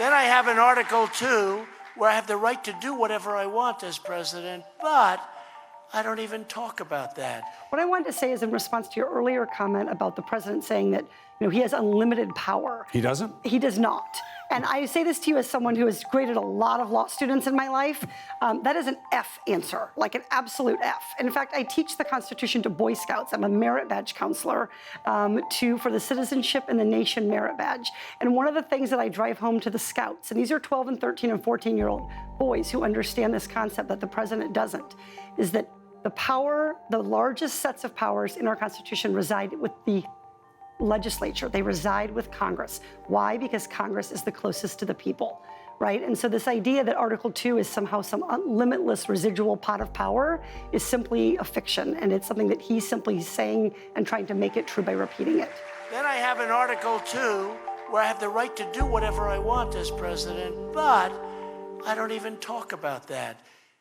Then I have an Article 2 where I have the right to do whatever I want as president, but I don't even talk about that. What I wanted to say is in response to your earlier comment about the president saying that he has unlimited power. He doesn't? He does not. And I say this to you as someone who has graded a lot of law students in my life. That is an F answer, like an absolute F. And in fact, I teach the Constitution to Boy Scouts. I'm a merit badge counselor for the Citizenship and the Nation merit badge. And one of the things that I drive home to the Scouts, and these are 12 and 13 and 14-year-old boys who understand this concept that the president doesn't, is that the largest sets of powers in our Constitution reside with the legislature. They reside with Congress. Why? Because Congress is the closest to the people, right? And so this idea that Article 2 is somehow some limitless residual pot of power is simply a fiction, and it's something that he's simply saying and trying to make it true by repeating it. Then I have an Article 2 where I have the right to do whatever I want as president, but I don't even talk about that.